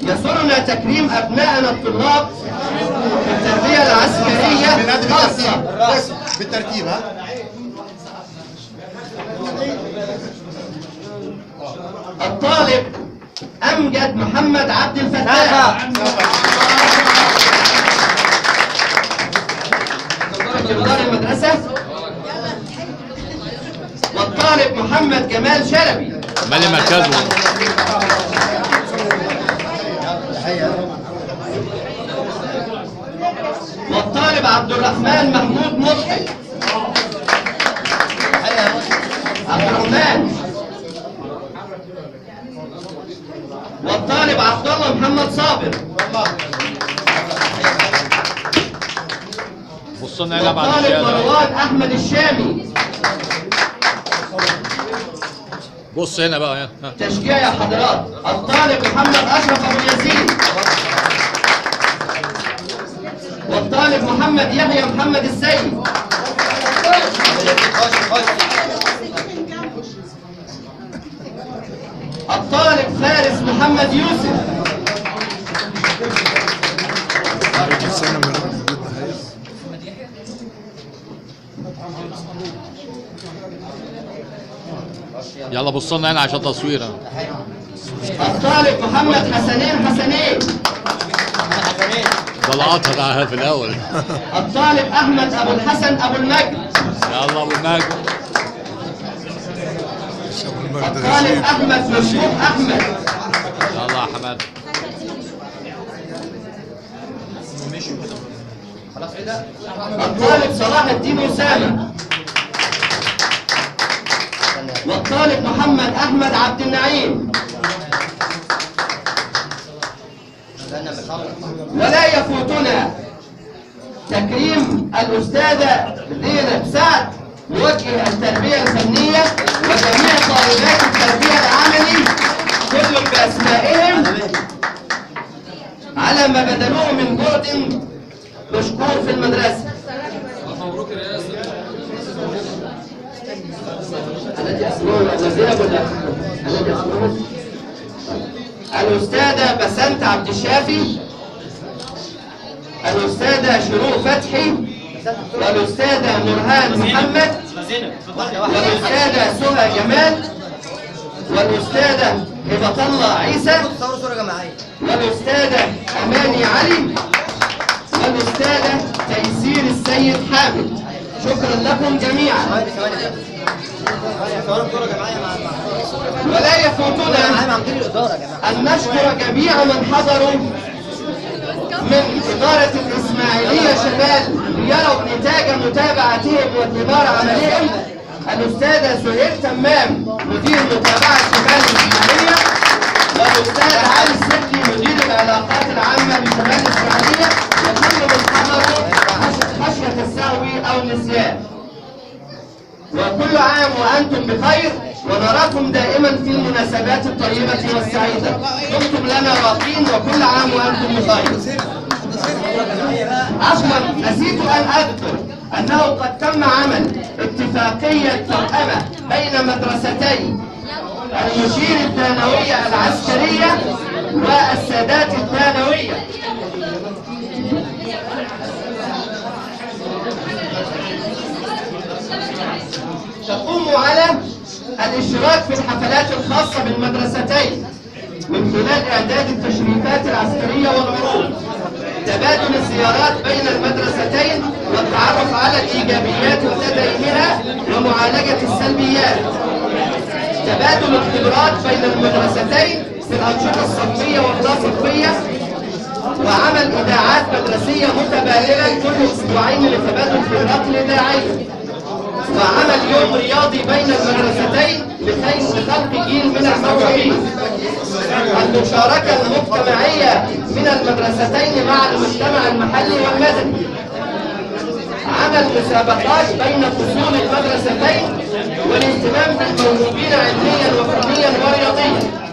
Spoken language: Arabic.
يسرنا تكريم أبنائنا الطلاب في التربية العسكرية خاصة بالترتيب. ها الطالب أمجد محمد عبد الفتاح جدار المدرسة، والطالب محمد جمال شلبي مالي مركزه. والطالب عبد الرحمن محمود مضحك عبد الرحمن، والطالب عبد الله محمد صابر، بصوا لنا بعد والطالب الشهاده. مروان احمد الشامي. بص هنا بقى. تشجيع يا حضرات. الطالب محمد اشرف ابو يزيد، والطالب محمد يحيى محمد السيد، الطالب فارس محمد يوسف، يلا بصوا لنا هنا عشان تصوير. الطالب محمد حسنين، ده لقطها ده في الاول. الطالب احمد ابو الحسن ابو المجد، يلا ابو النجم. الطالب احمد مشهور احمد، يلا يا حماد. الطالب صلاح الدين اسامه، والطالب محمد احمد عبد النعيم. ولا يفوتنا تكريم الاستاذه زينب سعد موجه التربيه الفنيه وجميع طالبات التربيه العملي كل باسمائهم على ما بذلوه من جهد مشكور في المدرسه. مبروك الرئاسه. الذي اسمه الأستاذة بسنت عبد الشافي، الأستاذة شروق فتحي، والأستاذة نورهان محمد، والأستاذة سهى جمال، والأستاذة هبة الله عيسى، والأستاذة أماني علي، والأستاذة تيسير السيد حامد. شكرا لكم جميعا. ولا يفوتنا أن نشكر جميع من حضروا من إدارة الإسماعيلية شمال ليروا نتاج متابعتهم وثمار عملهم. الأستاذة سهير تمام مدير متابعة شمال الإسماعيلية، والأستاذ علي السكي مدير العلاقات العامة بشمال الإسماعيلية، وكل من حضروا خشية السهو أو النسيان. وكل عام وأنتم بخير، ونراكم دائما في المناسبات الطيبة والسعيدة. دمتم لنا راقين، وكل عام وأنتم بخير. عفوا، نسيت أن أذكر أنه قد تم عمل اتفاقية توأمة بين مدرستي المشير الثانوية العسكرية والسادات الثانوية. تقوم على الاشتراك في الحفلات الخاصة بالمدرستين من خلال إعداد التشريفات العسكرية والعروض، تبادل الزيارات بين المدرستين والتعرف على الإيجابيات لديهما ومعالجة السلبيات، تبادل الخبرات بين المدرستين في الأنشطة الصفية واللا صفية، وعمل إذاعات مدرسية متبادلة كل أسبوعين لتبادل الخبرات الإذاعية، وعمل يوم رياضي بين المدرستين لخلق جيل من الموهوبين. المشاركة المجتمعية من المدرستين مع المجتمع المحلي والمدني، عمل مسابقات بين فصول المدرستين والاهتمام بالموهوبين علميا وفنيا ورياضيا.